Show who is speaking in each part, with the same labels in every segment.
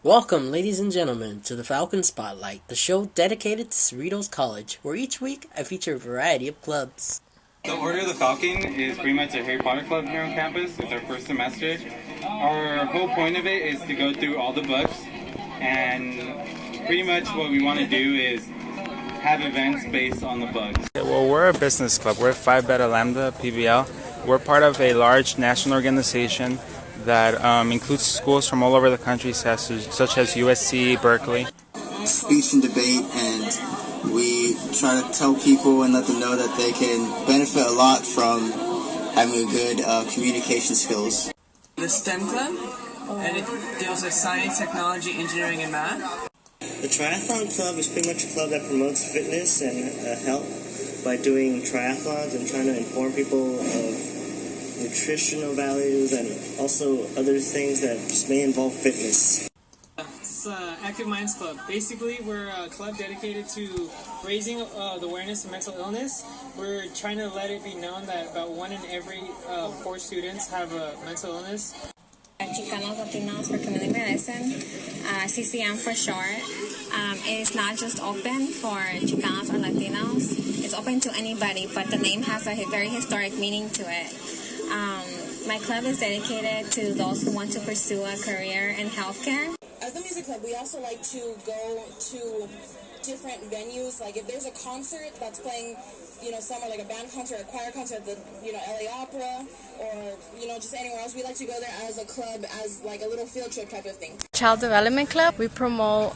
Speaker 1: Welcome, ladies and gentlemen, to the Falcon Spotlight, the show dedicated to Cerritos College, where each week I feature a variety of clubs.
Speaker 2: The Order of the Falcon is pretty much a Harry Potter club here on campus. It's our first semester. Our whole point of it is to go through all the books, and pretty much what we want to do is have events based on the books.
Speaker 3: Well, we're a business club. We're Phi Beta Lambda, PBL. We're part of a large national organization that includes schools from all over the country, such as USC, Berkeley.
Speaker 4: Speech and debate, and we try to tell people and let them know that they can benefit a lot from having a good communication skills.
Speaker 5: The STEM club, and it deals with science, technology, engineering, and math.
Speaker 6: The Triathlon Club is pretty much a club that promotes fitness and health by doing triathlons and trying to inform people of nutritional values and also other things that just may involve fitness.
Speaker 7: It's Active Minds Club. Basically, we're a club dedicated to raising the awareness of mental illness. We're trying to let it be known that about 1 in every 4 students have a mental illness.
Speaker 8: Chicanos, Latinos for Community Medicine, CCM for short. It's not just open for Chicanos or Latinos. It's open to anybody, but the name has a very historic meaning to it. My club is dedicated to those who want to pursue a career in healthcare.
Speaker 9: As the music club, we also like to go to different venues. Like if there's a concert that's playing, somewhere like a band concert, a choir concert at the, LA Opera, or, just anywhere else, we like to go there as a club, as like a little field trip type of thing.
Speaker 10: Child Development Club, we promote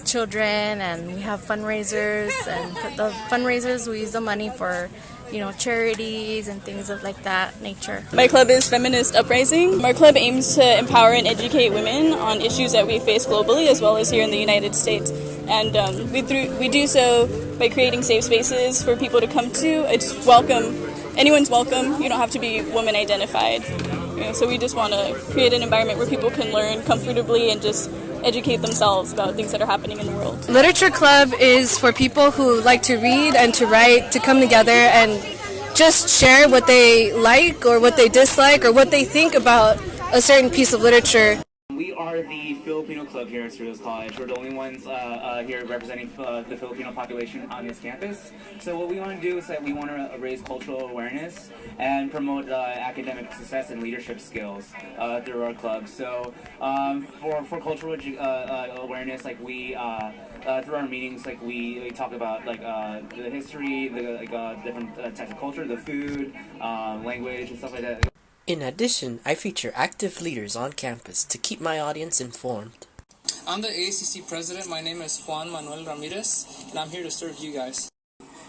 Speaker 10: children, and we have fundraisers, and for the fundraisers we use the money for charities and things of like that nature.
Speaker 11: My club is Feminist Uprising. Our club aims to empower and educate women on issues that we face globally as well as here in the United States. And we do so by creating safe spaces for people to come to. It's welcome. Anyone's welcome. You don't have to be woman identified. So we just want to create an environment where people can learn comfortably and just educate themselves about things that are happening in the world.
Speaker 10: Literature Club is for people who like to read and to write, to come together and just share what they like or what they dislike or what they think about a certain piece of literature.
Speaker 12: We are the Filipino club here at Cerritos College. We're the only ones here representing the Filipino population on this campus. So what we want to do is that we want to raise cultural awareness and promote academic success and leadership skills through our club. So for cultural awareness, like we through our meetings, like we talk about the history, different types of culture, the food, language, and stuff like that.
Speaker 1: In addition, I feature active leaders on campus to keep my audience informed.
Speaker 7: I'm the AACC president. My name is Juan Manuel Ramirez, and I'm here to serve you guys.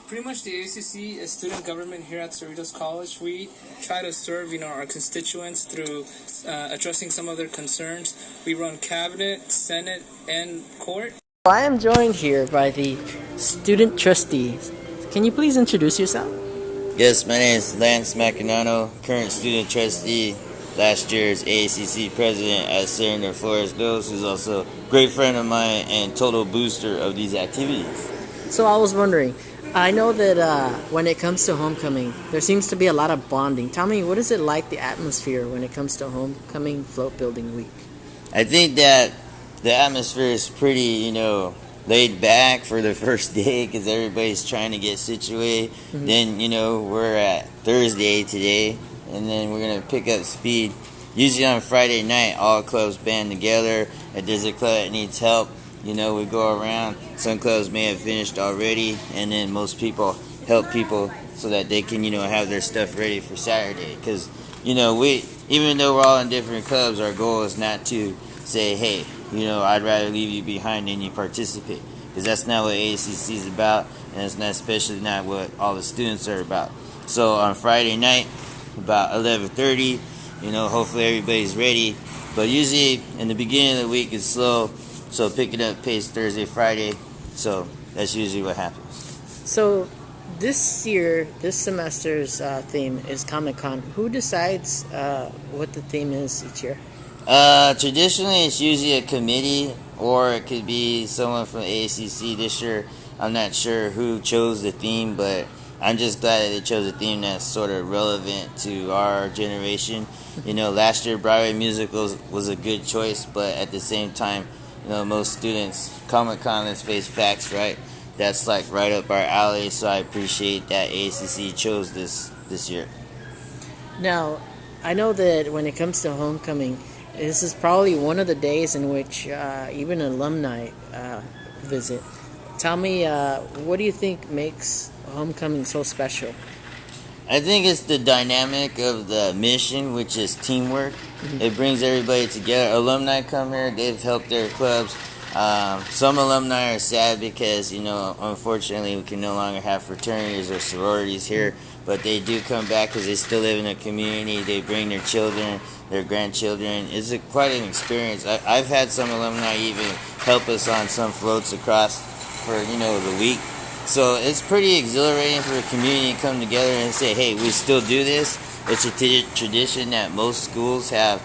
Speaker 7: Pretty much the AACC is student government here at Cerritos College. We try to serve, our constituents through addressing some of their concerns. We run cabinet, senate, and court.
Speaker 1: I am joined here by the student trustees. Can you please introduce yourself?
Speaker 13: Yes, my name is Lance Macanano, current student trustee, last year's AACC president at Senator Flores Dos, who's also a great friend of mine and total booster of these activities.
Speaker 1: So I was wondering, I know that when it comes to homecoming, there seems to be a lot of bonding. Tell me, what is it like, the atmosphere, when it comes to homecoming float building week?
Speaker 13: I think that the atmosphere is pretty, laid back for the first day because everybody's trying to get situated. Mm-hmm. Then, we're at Thursday today, and then we're going to pick up speed. Usually on Friday night, all clubs band together. If there's a club that needs help, we go around. Some clubs may have finished already, and then most people help people so that they can, have their stuff ready for Saturday. Because, even though we're all in different clubs, our goal is not to say, hey, I'd rather leave you behind than you participate. Because that's not what AACC is about, and it's not, especially not what all the students are about. So on Friday night, about 11:30, hopefully everybody's ready. But usually in the beginning of the week it's slow, so picking up pace Thursday, Friday. So that's usually what happens.
Speaker 1: So this semester's theme is Comic-Con. Who decides what the theme is each year?
Speaker 13: Traditionally, it's usually a committee, or it could be someone from AACC. This year, I'm not sure who chose the theme, but I'm just glad that they chose a theme that's sort of relevant to our generation. Last year Broadway musicals was a good choice, but at the same time, most students, Comic-Con, let's face facts, right? That's like right up our alley, so I appreciate that ACC chose this year.
Speaker 1: Now, I know that when it comes to homecoming, this is probably one of the days in which even alumni visit. Tell me, what do you think makes homecoming so special?
Speaker 13: I think it's the dynamic of the mission, which is teamwork. It brings everybody together. Alumni come here, they've helped their clubs. Some alumni are sad because, unfortunately we can no longer have fraternities or sororities here, but they do come back because they still live in a community. They bring their children, their grandchildren. It's quite an experience. I've had some alumni even help us on some floats across for, the week. So it's pretty exhilarating for the community to come together and say, hey, we still do this. It's a tradition that most schools have,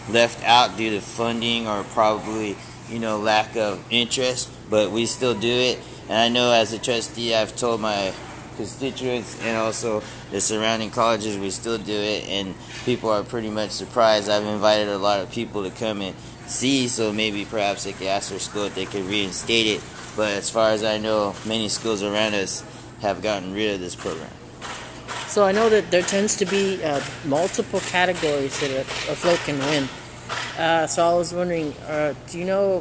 Speaker 13: left out due to funding or probably, lack of interest, but we still do it. And I know as a trustee, I've told my constituents and also the surrounding colleges we still do it, and people are pretty much surprised. I've invited a lot of people to come and see, so maybe perhaps they could ask their school if they could reinstate it. But as far as I know, many schools around us have gotten rid of this program.
Speaker 1: So I know that there tends to be multiple categories that a float can win. So I was wondering, do you know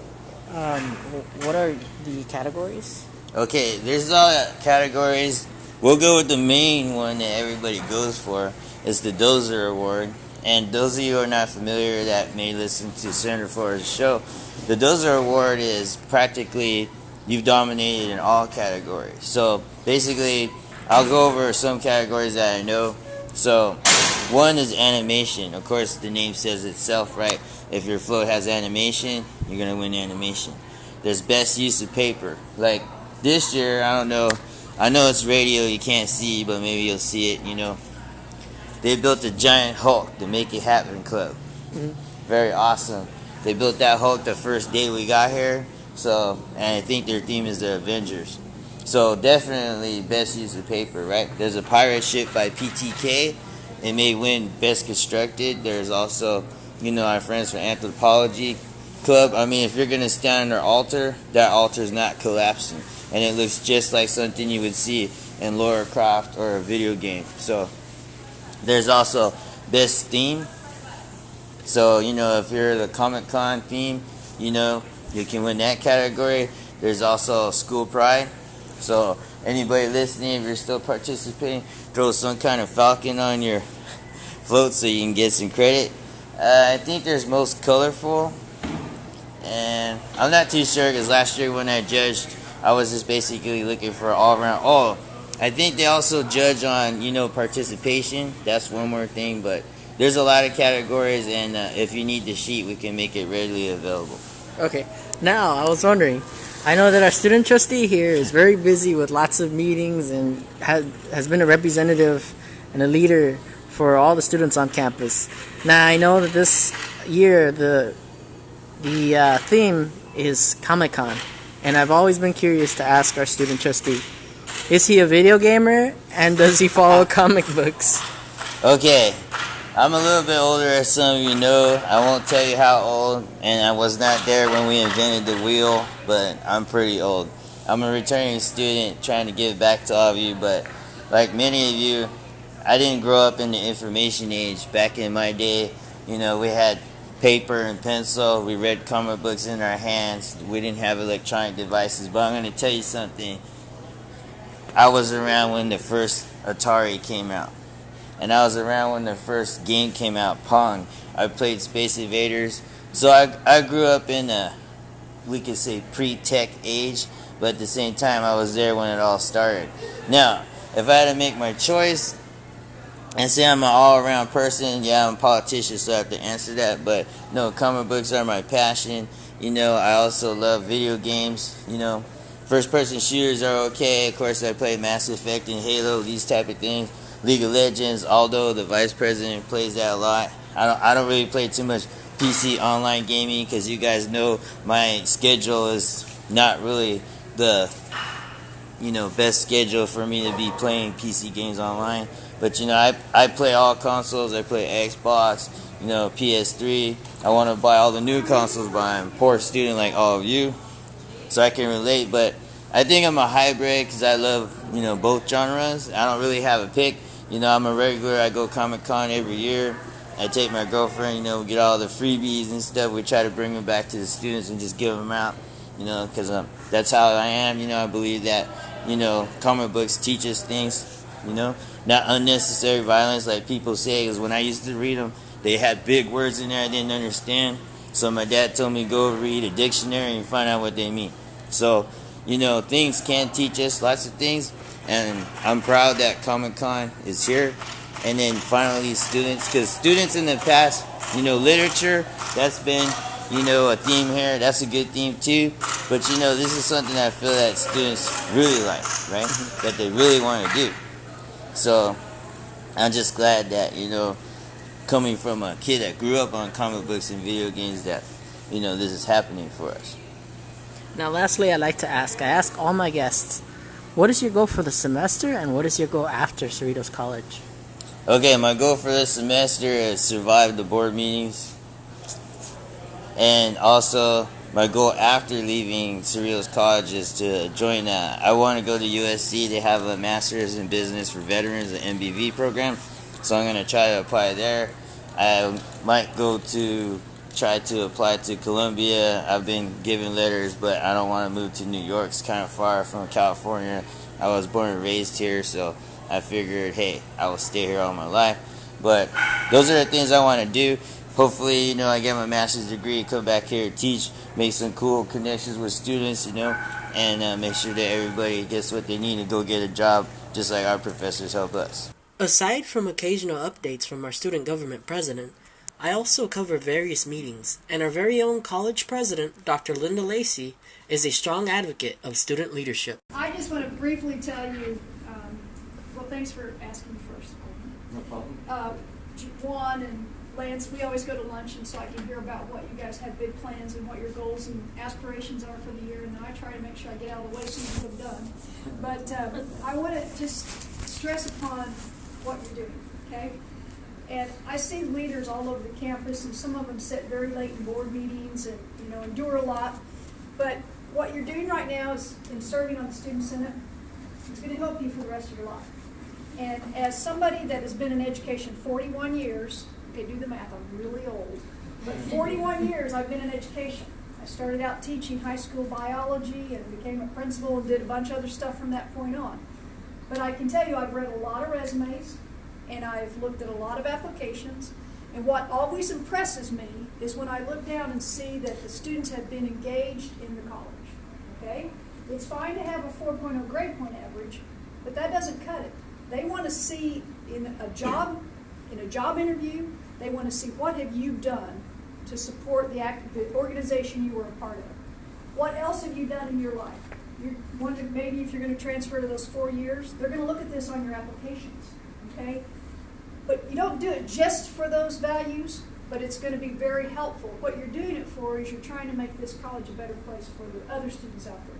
Speaker 1: what are the categories?
Speaker 13: Okay, there's a lot of categories. We'll go with the main one that everybody goes for. It's the Dozer Award. And those of you who are not familiar that may listen to Senator Flores' show, the Dozer Award is practically you've dominated in all categories. So basically, I'll go over some categories that I know. So one is animation. Of course, the name says itself, right? If your float has animation, you're going to win animation. There's best use of paper. Like this year, I don't know. I know it's radio, you can't see, but maybe you'll see it, They built a giant Hulk, the Make It Happen Club. Very awesome. They built that Hulk the first day we got here. So, and I think their theme is the Avengers. So definitely best use of paper, right? There's a pirate ship by PTK. It may win best constructed. There's also, our friends from Anthropology Club. I mean, if you're going to stand on their altar, that altar is not collapsing. And it looks just like something you would see in Lara Croft or a video game. So there's also best theme. So, if you're the Comic-Con theme, you can win that category. There's also school pride. So anybody listening, if you're still participating, throw some kind of Falcon on your float so you can get some credit. I think there's most colorful. And I'm not too sure because last year when I judged, I was just basically looking for all around. Oh, I think they also judge on, participation. That's one more thing. But there's a lot of categories. And if you need the sheet, we can make it readily available.
Speaker 1: Okay. Now, I was wondering, I know that our student trustee here is very busy with lots of meetings and has been a representative and a leader for all the students on campus. Now, I know that this year the theme is Comic-Con, and I've always been curious to ask our student trustee, is he a video gamer and does he follow comic books?
Speaker 13: Okay. I'm a little bit older, as some of you know. I won't tell you how old, and I was not there when we invented the wheel, but I'm pretty old. I'm a returning student trying to give back to all of you, but like many of you, I didn't grow up in the information age. Back in my day, we had paper and pencil. We read comic books in our hands. We didn't have electronic devices, but I'm going to tell you something. I was around when the first Atari came out. And I was around when the first game came out, Pong. I played Space Invaders. So I grew up in a, we could say, pre-tech age, but at the same time, I was there when it all started. Now, if I had to make my choice and say I'm an all-around person, yeah, I'm a politician, so I have to answer that, but no, comic books are my passion. I also love video games, First-person shooters are okay. Of course, I play Mass Effect and Halo, these type of things. League of Legends, although the vice president plays that a lot. I don't really play too much PC online gaming because you guys know my schedule is not really the best schedule for me to be playing PC games online. But I play all consoles. I play Xbox, PS3. I want to buy all the new consoles, but I'm a poor student like all of you, so I can relate. But I think I'm a hybrid because I love both genres. I don't really have a pick. I'm a regular. I go Comic-Con every year. I take my girlfriend. We get all the freebies and stuff. We try to bring them back to the students and just give them out. Because that's how I am. I believe that comic books teach us things. Not unnecessary violence like people say. Because when I used to read them, they had big words in there I didn't understand. So my dad told me go read a dictionary and find out what they mean. So things can teach us lots of things, and I'm proud that Comic-Con is here. And then finally students, because students in the past, literature, that's been, a theme here. That's a good theme too. But this is something I feel that students really like, right? That they really want to do. So I'm just glad that, coming from a kid that grew up on comic books and video games, that, this is happening for us.
Speaker 1: Now, lastly, I ask all my guests, what is your goal for the semester and what is your goal after Cerritos College?
Speaker 13: Okay, my goal for this semester is survive the board meetings. And also, my goal after leaving Cerritos College is to join I want to go to USC. They have a Master's in Business for Veterans, an MBV program. So I'm going to try to apply there. I might try to apply to Columbia. I've been given letters, but I don't want to move to New York. It's kind of far from California. I was born and raised here, so I figured, hey, I will stay here all my life. But those are the things I want to do. Hopefully, I get my master's degree, come back here, teach, make some cool connections with students, and make sure that everybody gets what they need to go get a job, just like our professors help us.
Speaker 1: Aside from occasional updates from our student government president, I also cover various meetings, and our very own college president, Dr. Linda Lacey, is a strong advocate of student leadership.
Speaker 14: I just want to briefly tell you, well, thanks for asking first.
Speaker 13: No problem.
Speaker 14: Juan and Lance, we always go to lunch, and so I can hear about what you guys have big plans and what your goals and aspirations are for the year, and then I try to make sure I get out of the way so you get done. But I want to just stress upon what you're doing, okay? And I see leaders all over the campus, and some of them sit very late in board meetings and endure a lot. But what you're doing right now is in serving on the Student Senate, it's going to help you for the rest of your life. And as somebody that has been in education 41 years, okay, do the math, I'm really old, but 41 years I've been in education. I started out teaching high school biology and became a principal and did a bunch of other stuff from that point on. But I can tell you I've read a lot of resumes and I've looked at a lot of applications, and what always impresses me is when I look down and see that the students have been engaged in the college, okay? It's fine to have a 4.0 grade point average, but that doesn't cut it. They want to see in a job interview, they want to see what have you done to support the organization you were a part of. What else have you done in your life? Maybe if you're going to transfer to those 4 years, they're going to look at this on your applications, okay? But you don't do it just for those values, but it's going to be very helpful. What you're doing it for is you're trying to make this college a better place for the other students out there.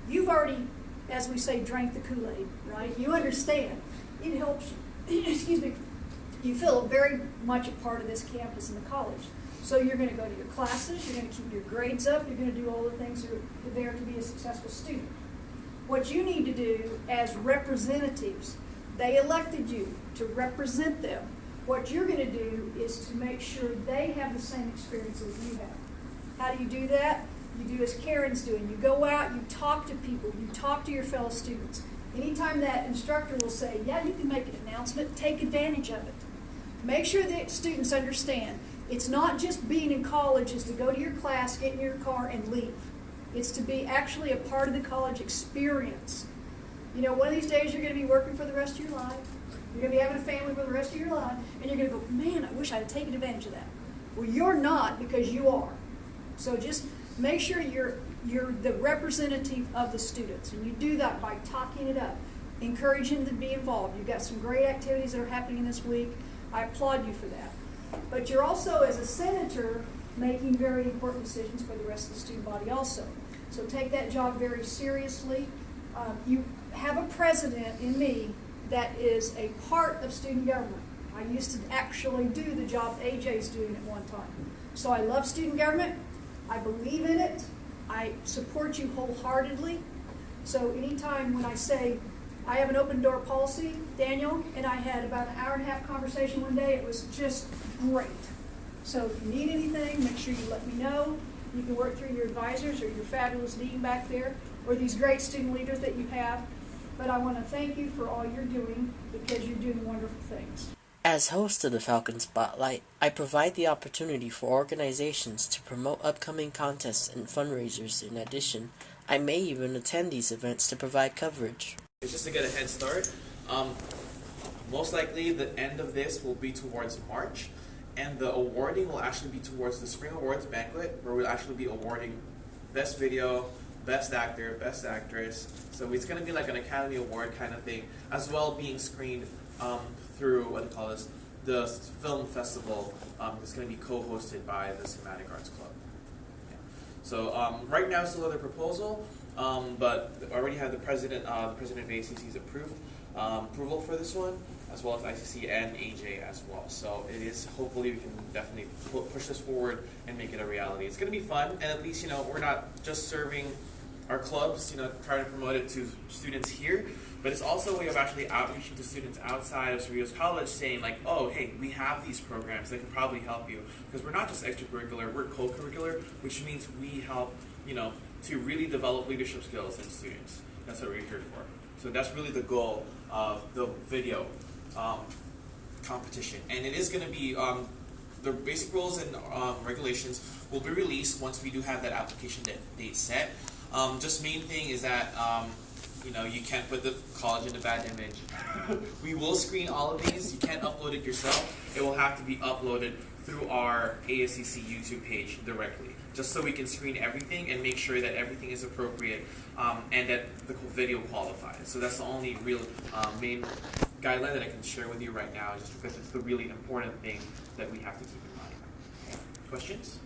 Speaker 14: You've already, as we say, drank the Kool-Aid, right? You understand. It helps you. Excuse me. You feel very much a part of this campus and the college. So you're going to go to your classes, you're going to keep your grades up, you're going to do all the things that are there to be a successful student. What you need to do as representatives, they elected you to represent them. What you're going to do is to make sure they have the same experiences you have. How do you do that? You do as Karen's doing. You go out, you talk to people, you talk to your fellow students. Anytime that instructor will say, yeah, you can make an announcement, take advantage of it. Make sure that students understand it's not just being in college is to go to your class, get in your car, and leave. It's to be actually a part of the college experience. One of these days you're going to be working for the rest of your life. You're going to be having a family for the rest of your life, and you're going to go, man, I wish I had taken advantage of that. Well, you're not, because you are. So just make sure you're the representative of the students, and you do that by talking it up, encouraging them to be involved. You've got some great activities that are happening this week. I applaud you for that. But you're also, as a senator, making very important decisions for the rest of the student body also. So take that job very seriously. You have a president in me that is a part of student government. I used to actually do the job AJ's doing at one time. So I love student government. I believe in it. I support you wholeheartedly. So anytime when I say I have an open door policy, Daniel and I had about an hour and a half conversation one day. It was just great. So if you need anything, make sure you let me know. You can work through your advisors or your fabulous dean back there or these great student leaders that you have. But I want to thank you for all you're doing because you're doing wonderful things.
Speaker 1: As host of the Falcon Spotlight, I provide the opportunity for organizations to promote upcoming contests and fundraisers. In addition, I may even attend these events to provide coverage.
Speaker 15: It's just to get a head start. Most likely the end of this will be towards March, and the awarding will actually be towards the Spring Awards banquet, where we'll actually be awarding Best Video, Best Actor, Best Actress. So it's going to be like an Academy Award kind of thing, as well being screened through, the film festival that's going to be co-hosted by the Cinematic Arts Club. Yeah. So right now, still another proposal. But I already have the president of ACC's approval for this one, as well as ICC and AJ as well. So it is, hopefully we can definitely push this forward and make it a reality. It's going to be fun, and at least, we're not just serving our clubs, trying to promote it to students here, but it's also a way of actually outreaching to students outside of Cerritos College, saying like, oh, hey, we have these programs that can probably help you, because we're not just extracurricular, we're co-curricular, which means we help, to really develop leadership skills in students. That's what we're here for. So that's really the goal of the video competition. And it is going to be, the basic rules and regulations will be released once we do have that application date set. Just main thing is that, you can't put the college in a bad image. We will screen all of these. You can't upload it yourself. It will have to be uploaded through our ASCC YouTube page directly, just so we can screen everything and make sure that everything is appropriate and that the video qualifies. So that's the only real main guideline that I can share with you right now, just because it's the really important thing that we have to keep in mind. Okay. Questions?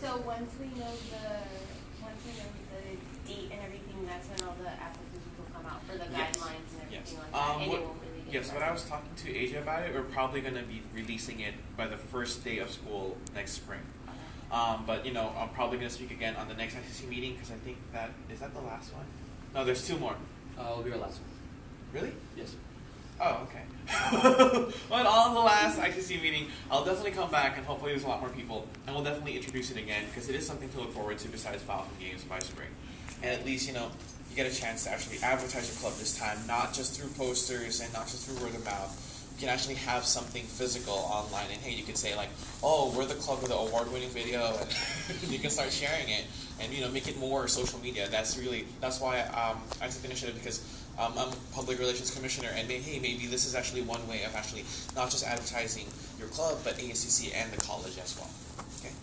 Speaker 16: So once we know the date and everything, that's when all the applications will come out for the guidelines and everything like that. And it won't really get
Speaker 15: Yes, when I was talking to AJ about it, we're probably going to be releasing it by the first day of school next spring. But I'm probably going to speak again on the next ICC meeting, because I think is that the last one? No, there's two more.
Speaker 17: It'll be our last one.
Speaker 15: Really?
Speaker 17: Yes.
Speaker 15: Oh, okay. But on the last ICC meeting, I'll definitely come back, and hopefully there's a lot more people, and we'll definitely introduce it again, because it is something to look forward to besides Falcon games by spring. And at least, you get a chance to actually advertise your club this time, not just through posters and not just through word of mouth. You can actually have something physical online, and hey, you can say like, oh, we're the club with the award-winning video, and you can start sharing it, and make it more social media. That's why I took the initiative, because I'm a public relations commissioner, and maybe this is actually one way of actually not just advertising your club, but ASCC and the college as well. Okay.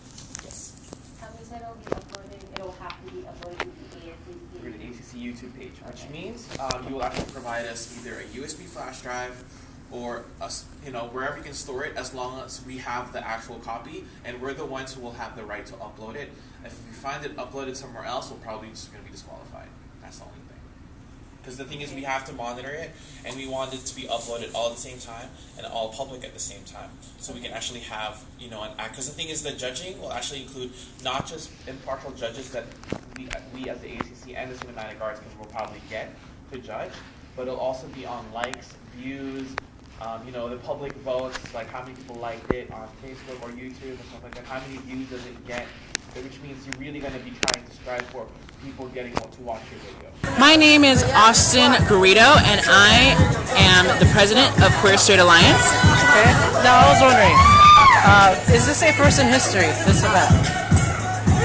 Speaker 15: Yes.
Speaker 16: You said it'll be uploaded. It'll have to be uploaded to the ASCC.
Speaker 15: Through the ACC YouTube page, which means you will actually provide us either a USB flash drive or wherever you can store it, as long as we have the actual copy, and we're the ones who will have the right to upload it. If we find it uploaded somewhere else, we're probably just going to be disqualified. That's the only thing. Because the thing is, we have to monitor it, and we want it to be uploaded all at the same time and all public at the same time, so we can actually have an act. Because the thing is, the judging will actually include not just impartial judges that we as the ACC and the Cinematic Arts will probably get to judge, but it'll also be on likes, views, the public votes, like how many people liked it on Facebook or YouTube and stuff like that. How many views does it get? Which means you're really going to be trying to strive for people getting to watch your video.
Speaker 18: My name is Austin Garrido, and I am the president of Queer Straight Alliance.
Speaker 1: Okay. Now I was wondering, is this a first in history, this event?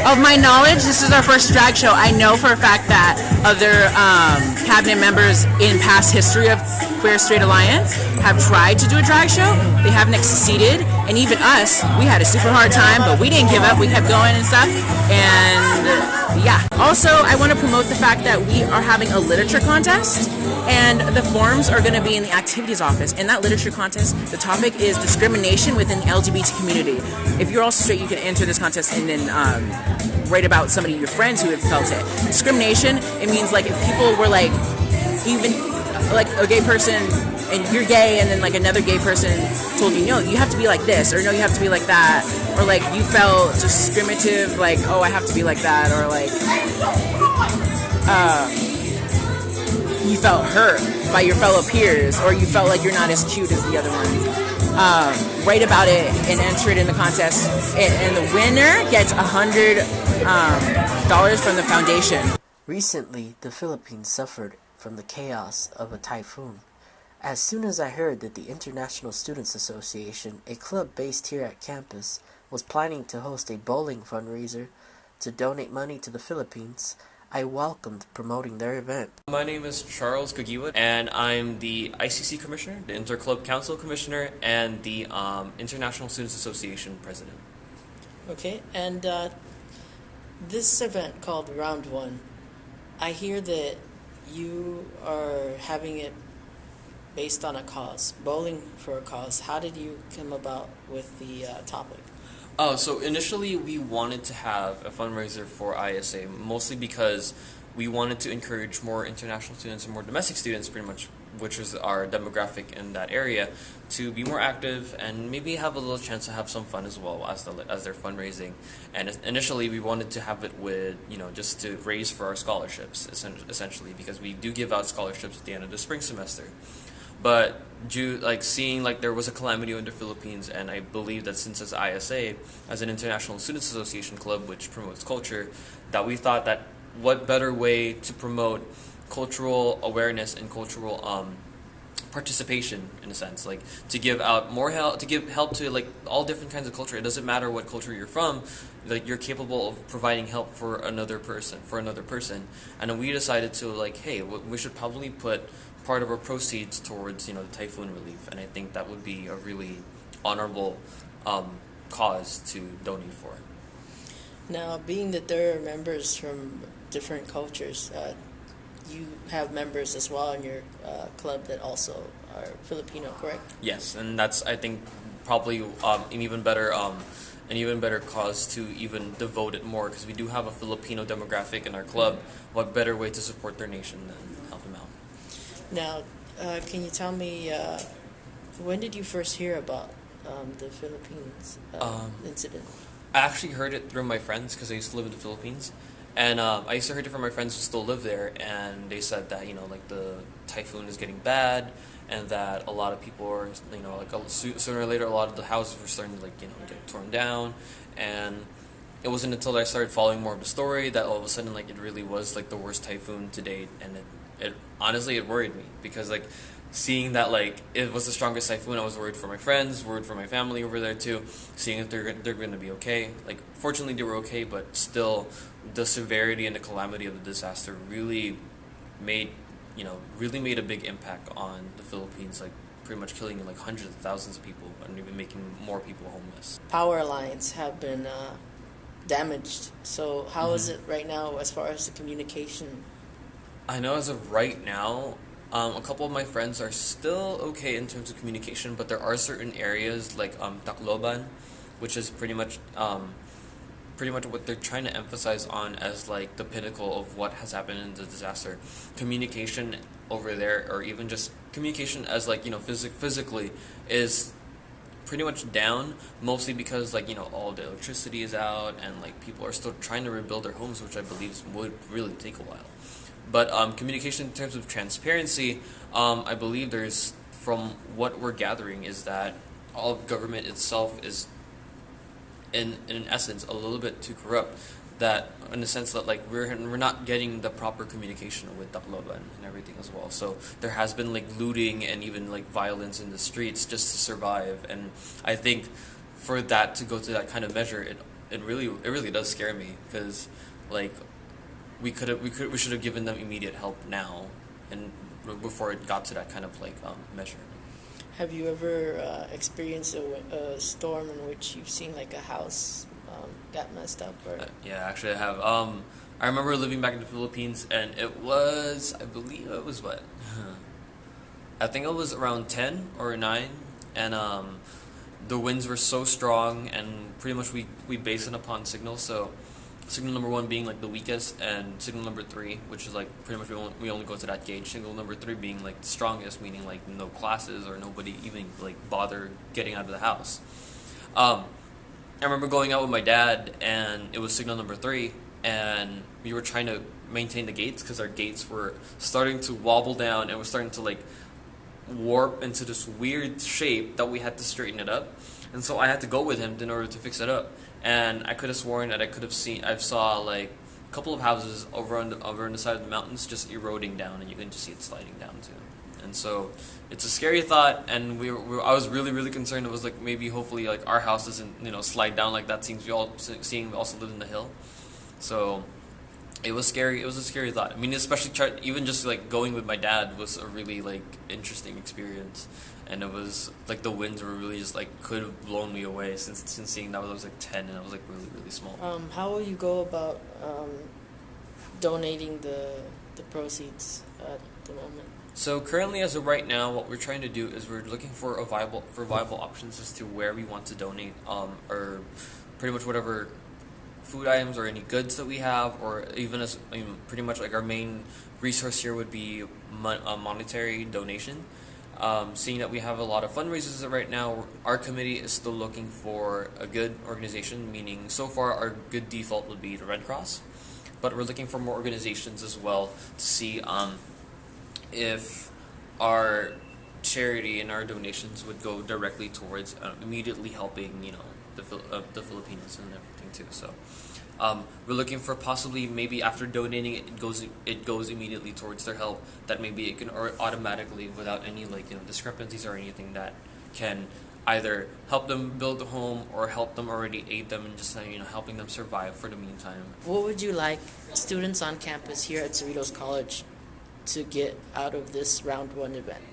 Speaker 18: Of my knowledge, this is our first drag show. I know for a fact that other cabinet members in past history of Queer Straight Alliance have tried to do a drag show. They haven't succeeded, and even us, we had a super hard time, but we didn't give up. We kept going and stuff, and yeah. Also, I want to promote the fact that we are having a literature contest, and the forms are going to be in the activities office. In that literature contest, the topic is discrimination within the LGBT community. If you're also straight, you can enter this contest and then write about somebody, your friends who have felt it. Discrimination, it means like if people were like even like a gay person, and you're gay, and then like another gay person told you, no, you have to be like this, or no, you have to be like that, or like you felt discriminative, like, oh, I have to be like that, or like you felt hurt by your fellow peers, or you felt like you're not as cute as the other one. Write about it and enter it in the contest, and the winner gets $100 from the foundation.
Speaker 1: Recently, the Philippines suffered from the chaos of a typhoon. As soon as I heard that the International Students Association, a club based here at campus, was planning to host a bowling fundraiser to donate money to the Philippines, I welcomed promoting their event.
Speaker 17: My name is Charles Kagiwa, and I'm the ICC Commissioner, the Interclub Council Commissioner, and the International Students Association President.
Speaker 1: Okay, and this event called Round 1, I hear that you are having it based on a cause, bowling for a cause. How did you come about with the topic?
Speaker 17: Oh, so initially we wanted to have a fundraiser for ISA, mostly because we wanted to encourage more international students and more domestic students, pretty much, which is our demographic in that area, to be more active and maybe have a little chance to have some fun as well as their fundraising. And initially we wanted to have it with, just to raise for our scholarships, essentially, because we do give out scholarships at the end of the spring semester. But seeing there was a calamity in the Philippines, and I believe that since as ISA, as an International Students Association club which promotes culture, that we thought that what better way to promote cultural awareness and cultural participation, in a sense, to give out more help, to give help to all different kinds of culture. It doesn't matter what culture you're from, you're capable of providing help for another person, and then we decided to hey, we should probably put part of our proceeds towards the typhoon relief, and I think that would be a really honorable cause to donate for.
Speaker 1: Now, being that there are members from different cultures, you have members as well in your club that also are Filipino, correct?
Speaker 17: Yes, and that's, I think, probably an even better cause to even devote it more, because we do have a Filipino demographic in our club. What better way to support their nation than help them out?
Speaker 1: Now, can you tell me, when did you first hear about the Philippines incident?
Speaker 17: I actually heard it through my friends, because I used to live in the Philippines. And I used to hear it from my friends who still live there, and they said that, the typhoon is getting bad, and that a lot of people are, sooner or later, a lot of the houses were starting to, get torn down. And it wasn't until I started following more of the story that all of a sudden, it really was, the worst typhoon to date. And it honestly, it worried me, because, seeing that, it was the strongest typhoon, I was worried for my friends, worried for my family over there, too, seeing if they're going to be okay. Fortunately, they were okay, but still, the severity and the calamity of the disaster really made a big impact on the Philippines, pretty much killing, hundreds of thousands of people, and even making more people homeless.
Speaker 1: Power lines have been damaged, so how is it right now as far as the communication?
Speaker 17: I know as of right now, a couple of my friends are still okay in terms of communication, but there are certain areas like Tacloban, which is pretty much what they're trying to emphasize on as the pinnacle of what has happened in the disaster. Communication over there, or even just communication as physically, is pretty much down, mostly because all the electricity is out, and people are still trying to rebuild their homes, which I believe would really take a while. But communication in terms of transparency, I believe there's, from what we're gathering, is that all government itself is, in essence, a little bit too corrupt. That, in the sense that we're not getting the proper communication with Tacloban and everything as well. So there has been looting and even violence in the streets just to survive. And I think for that to go to that kind of measure, it really does scare me, because we should have given them immediate help now, and before it got to that kind of measure.
Speaker 1: Have you ever experienced a storm in which you've seen a house got messed up? Or
Speaker 17: yeah, actually I have. I remember living back in the Philippines, and I believe it was what? I think it was around 10 or 9, and the winds were so strong, and pretty much we base it upon signals, so signal number 1 being like the weakest, and signal number 3, which is like pretty much we only go to that gauge. Signal number 3 being like the strongest, meaning like no classes or nobody even like bother getting out of the house. I remember going out with my dad, and it was signal number 3, and we were trying to maintain the gates because our gates were starting to wobble down and was starting to like warp into this weird shape that we had to straighten it up. And so I had to go with him in order to fix it up. And I could have sworn that I saw like a couple of houses over on the side of the mountains just eroding down, and you can just see it sliding down too. And so it's a scary thought, and I was really concerned. It was like maybe hopefully like our house doesn't slide down like that. Seeing we also live in the hill, so it was scary. It was a scary thought. I mean, especially even just like going with my dad was a really like interesting experience, and it was like the winds were really just like could have blown me away since seeing that I was like 10 and I was like really small.
Speaker 1: How will you go about donating the proceeds at the moment?
Speaker 17: So currently, as of right now, what we're trying to do is we're looking for viable options as to where we want to donate, or pretty much whatever food items or any goods that we have, or even pretty much like our main resource here would be a monetary donation. Seeing that we have a lot of fundraisers right now, our committee is still looking for a good organization, meaning so far our good default would be the Red Cross, but we're looking for more organizations as well to see if our charity and our donations would go directly towards immediately helping the Filipinos and everything too. So we're looking for possibly maybe after donating it goes immediately towards their help, that maybe it can automatically without any discrepancies or anything that can either help them build a home or help them already aid them and just helping them survive for the meantime.
Speaker 1: What would you like students on campus here at Cerritos College to get out of this round 1 event?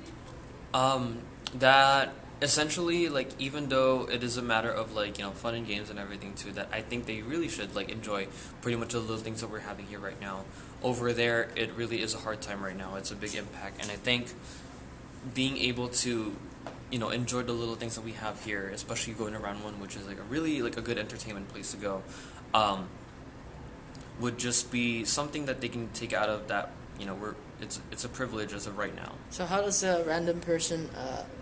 Speaker 17: That essentially, like, even though it is a matter of fun and games and everything too, that I think they really should enjoy pretty much the little things that we're having here right now. Over there, it really is a hard time right now. It's a big impact, and I think being able to enjoy the little things that we have here, especially going to round 1, which is a good entertainment place to go, would just be something that they can take out of that. It's a privilege as of right now.
Speaker 1: So how does a random person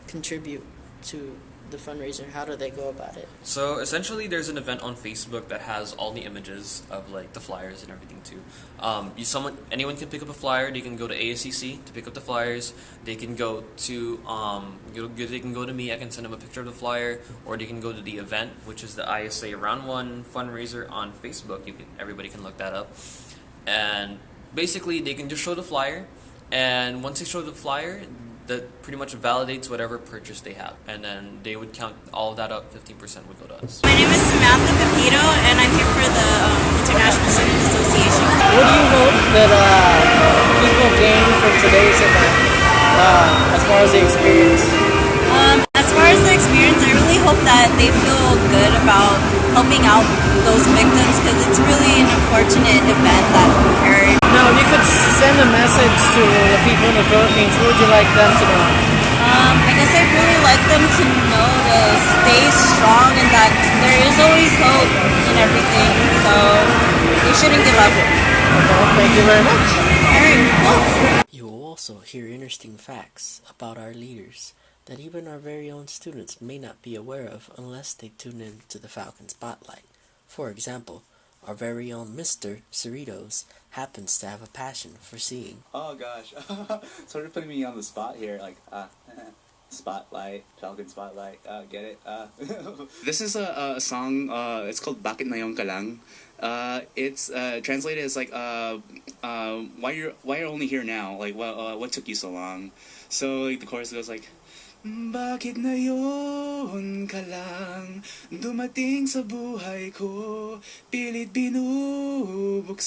Speaker 1: contribute to the fundraiser? How do they go about it?
Speaker 17: So essentially, there's an event on Facebook that has all the images of the flyers and everything too. Anyone can pick up a flyer. They can go to ASCC to pick up the flyers. They can go to they can go to me. I can send them a picture of the flyer, or they can go to the event, which is the ISA Round 1 fundraiser on Facebook. Everybody can look that up, and basically they can just show the flyer, and once they show the flyer, that pretty much validates whatever purchase they have, and then they would count all of that up. 15% would go to us.
Speaker 19: My name is Samantha Pepito, and I'm here for the International Student Association.
Speaker 1: What do you hope that people gain from today's event as far as the experience?
Speaker 19: As far as the experience, I really hope that they feel good about helping out those victims, because it's really an unfortunate event that occurred.
Speaker 1: Now, you could send a message to the people in the Philippines. What would you like them to know?
Speaker 19: I guess I'd really like them to know to stay strong and that there is always hope in everything, so they shouldn't give up.
Speaker 1: Thank you very much.
Speaker 19: Alright, cool.
Speaker 1: You will also hear interesting facts about our leaders that even our very own students may not be aware of unless they tune in to the Falcon Spotlight. For example, our very own Mr. Cerritos happens to have a passion for seeing.
Speaker 20: Oh gosh, sort of putting me on the spot here, Spotlight, Falcon Spotlight, get it? This is a song, it's called Bakit Ngayon Ka Lang. It's translated as why you're only here now, what took you so long? So the chorus goes like, bakit ngayon ka lang dumating sa buhay ko, pilit binubuksan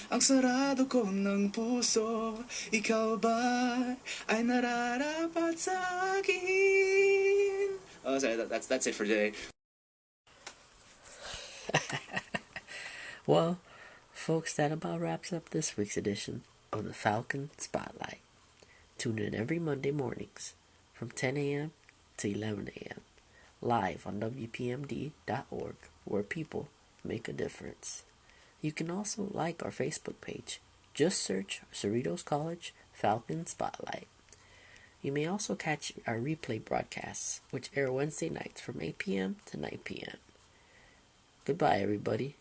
Speaker 20: ang sarado ko ng puso, ikaw ba ay nararapat sa akin? Oh, sorry, that's it for today.
Speaker 1: Well, folks, that about wraps up this week's edition of the Falcon Spotlight. Tune in every Monday mornings from 10 a.m. to 11 a.m. live on WPMD.org, where people make a difference. You can also like our Facebook page. Just search Cerritos College Falcon Spotlight. You may also catch our replay broadcasts, which air Wednesday nights from 8 p.m. to 9 p.m. Goodbye, everybody.